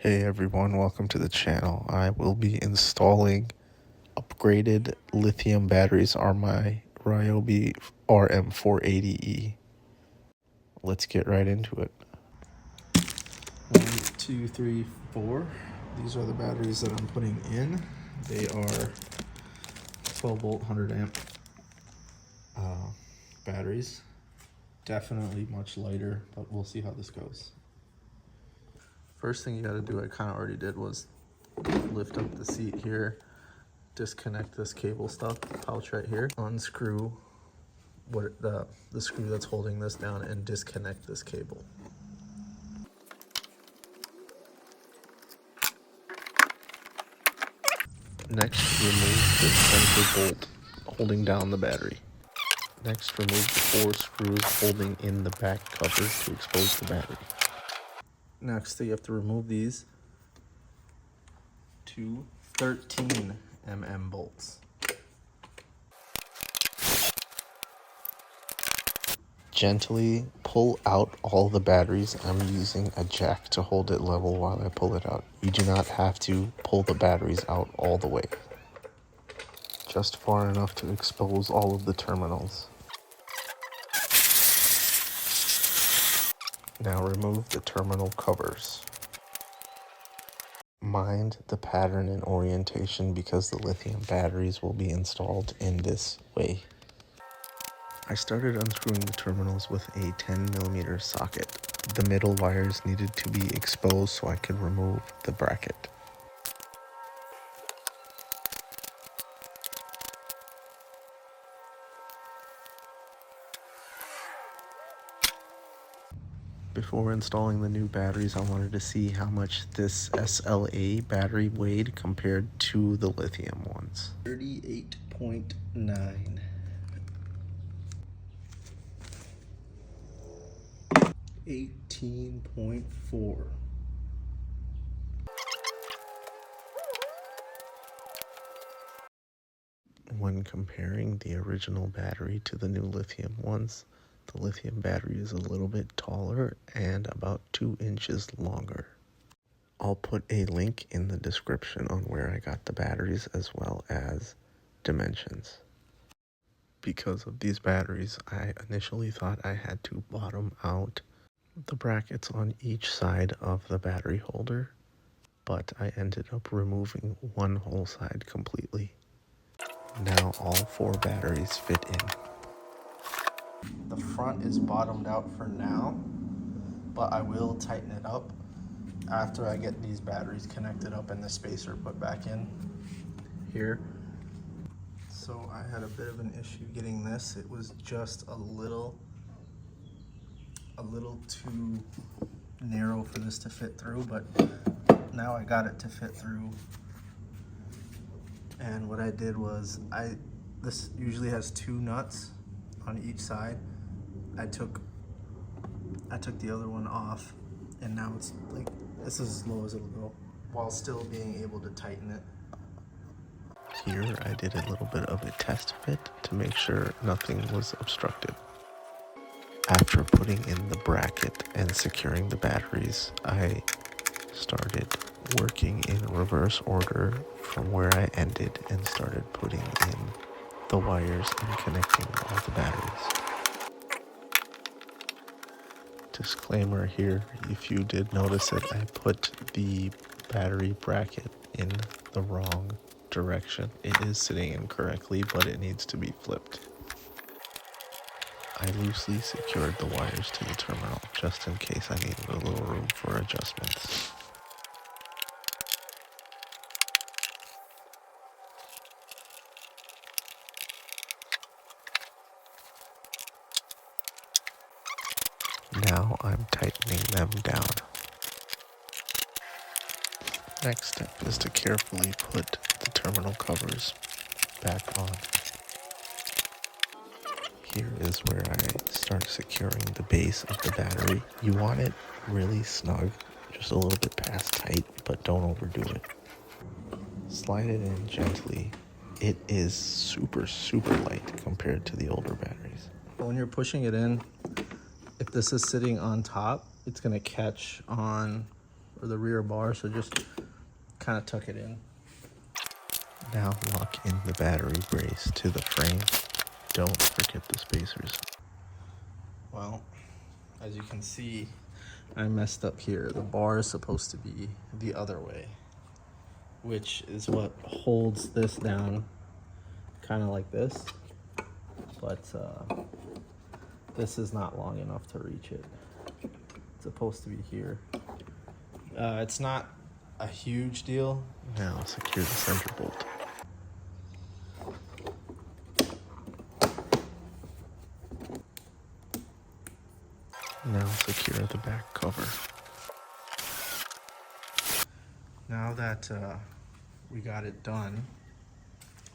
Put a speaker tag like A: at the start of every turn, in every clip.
A: Hey everyone, welcome to the channel. I will be installing upgraded lithium batteries on my Ryobi RM480e. Let's get right into it. 1, 2, 3, 4. These are the batteries that I'm putting in. They are 12 volt 100 amp batteries. Definitely much lighter, but we'll see how this goes. First thing you gotta do, I kind of already did, was lift up the seat here, disconnect this cable stuff, pouch right here, unscrew the screw that's holding this down, and disconnect this cable. Next, remove the center bolt holding down the battery. Next, remove the 4 screws holding in the back cover to expose the battery. Next, you have to remove these 2 13 mm bolts. Gently pull out all the batteries. I'm using a jack to hold it level while I pull it out. You do not have to pull the batteries out all the way. Just far enough to expose all of the terminals. Now remove the terminal covers. Mind the pattern and orientation because the lithium batteries will be installed in this way. I started unscrewing the terminals with a 10mm socket. The middle wires needed to be exposed so I could remove the bracket. Before installing the new batteries, I wanted to see how much this SLA battery weighed compared to the lithium ones. 38.9. 18.4. When comparing the original battery to the new lithium ones, the lithium battery is a little bit taller and about 2 inches longer. I'll put a link in the description on where I got the batteries as well as dimensions. Because of these batteries, I initially thought I had to bottom out the brackets on each side of the battery holder, but I ended up removing one whole side completely. Now all 4 batteries fit in. The front is bottomed out for now, but I will tighten it up after I get these batteries connected up and the spacer put back in here. So I had a bit of an issue getting this. It was just a little too narrow for this to fit through, but now I got it to fit through. And what I did was, this usually has 2 nuts on each side. I took the other one off, and now it's like, this is as low as it'll go, while still being able to tighten it. Here I did a little bit of a test fit to make sure nothing was obstructed. After putting in the bracket and securing the batteries, I started working in reverse order from where I ended and started putting in the wires and connecting all the batteries. Disclaimer here, if you did notice it, I put the battery bracket in the wrong direction. It is sitting incorrectly, but it needs to be flipped. I loosely secured the wires to the terminal just in case I needed a little room for adjustments. Now I'm tightening them down. Next step is to carefully put the terminal covers back on. Here is where I start securing the base of the battery. You want it really snug, just a little bit past tight, but don't overdo it. Slide it in gently. It is super light compared to the older batteries. When you're pushing it in, if this is sitting on top, it's going to catch on
B: for the rear bar, so just kind of tuck it in.
A: Now lock in the battery brace to the frame. Don't forget the spacers.
B: Well, as you can see, I messed up here. The bar is supposed to be the other way, which is what holds this down, kind of like this. But this is not long enough to reach it. It's supposed to be here. It's not a huge deal.
A: Now secure the center bolt. Now secure the back cover.
B: Now that we got it done,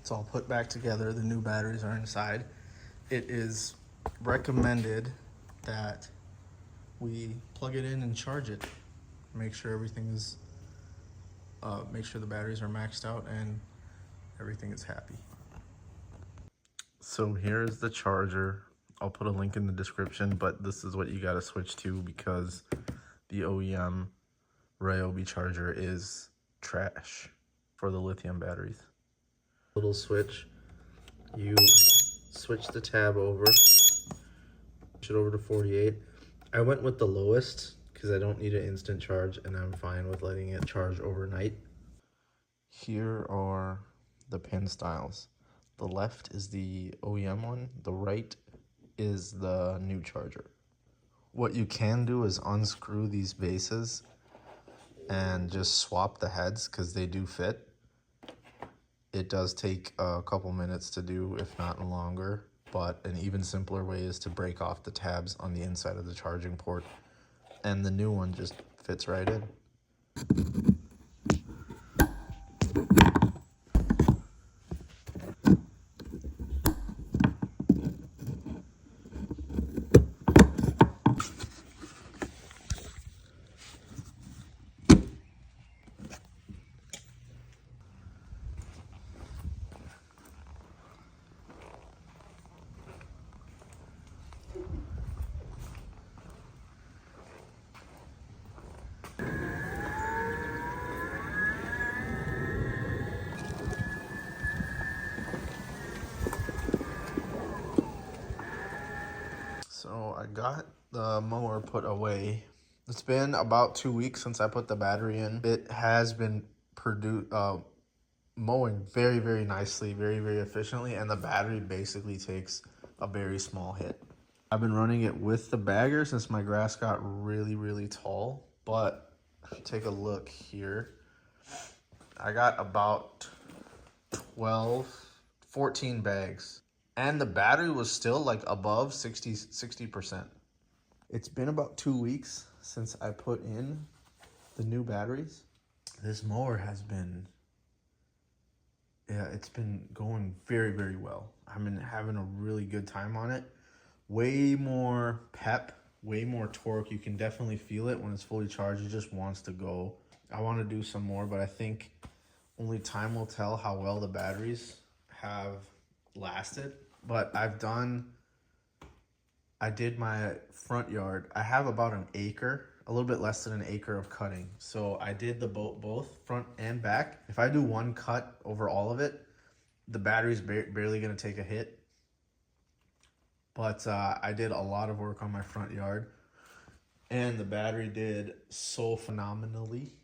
B: it's all put back together. The new batteries are inside. It is recommended that we plug it in and charge it. Make sure everything is, make sure the batteries are maxed out and everything is happy.
A: So here's the charger. I'll put a link in the description, but this is what you got to switch to because the OEM Ryobi charger is trash for the lithium batteries. Little switch, you switch the tab over, switch it over to 48. I went with the lowest because I don't need an instant charge and I'm fine with letting it charge overnight. Here are the pin styles. The left is the OEM one, the right is the new charger. What you can do is unscrew these bases and just swap the heads because they do fit. It does take a couple minutes to do, if not longer, but an even simpler way is to break off the tabs on the inside of the charging port, and the new one just fits right in. So I got the mower put away. It's been about 2 weeks since I put the battery in. It has been mowing very, very nicely, very, very efficiently, and the battery basically takes a very small hit. I've been running it with the bagger since my grass got really, really tall, but take a look here. I got about 14 bags. And the battery was still like above 60%. It's been about 2 weeks since I put in the new batteries. This mower has been, it's been going very, very well. I've been having a really good time on it. Way more pep, way more torque. You can definitely feel it when it's fully charged. It just wants to go. I want to do some more, but I think only time will tell how well the batteries have lasted. But I did my front yard. I have about an acre, a little bit less than an acre of cutting. So I did the both front and back. If I do one cut over all of it, the battery's barely gonna take a hit. But I did a lot of work on my front yard and the battery did so phenomenally.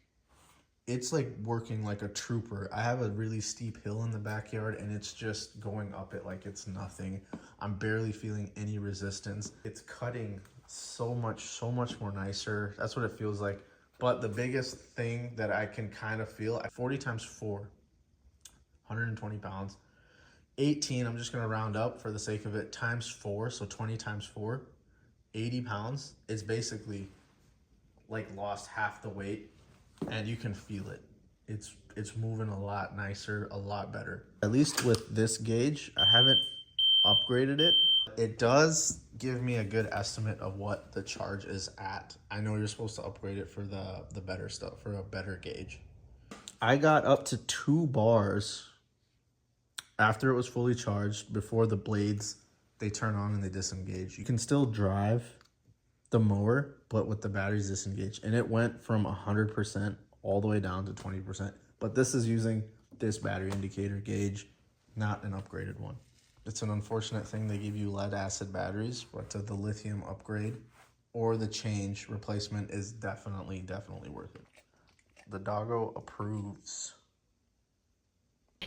A: It's like working like a trooper. I have a really steep hill in the backyard and it's just going up it like it's nothing. I'm barely feeling any resistance. It's cutting so much more nicer. That's what it feels like. But the biggest thing that I can kind of feel, 40 times 4, 120 pounds. 18, I'm just gonna round up for the sake of it, times 4, so 20 times 4, 80 pounds. It's basically like lost half the weight. And you can feel it. It's moving a lot nicer, a lot better. At least with this gauge, I haven't upgraded it. It does give me a good estimate of what the charge is at. I know you're supposed to upgrade it for the better stuff, for a better gauge. I got up to 2 bars after it was fully charged before the blades, they turn on and they disengage. You can still drive
B: the mower, but with the batteries disengaged. And it went from 100% all the way down to 20%. But this is using this battery indicator gauge, not an upgraded one. It's an unfortunate thing they give you lead acid batteries, but the lithium upgrade or the change replacement is definitely worth it. The doggo approves.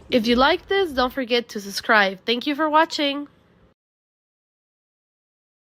C: If you like this, don't forget to subscribe. Thank you for watching.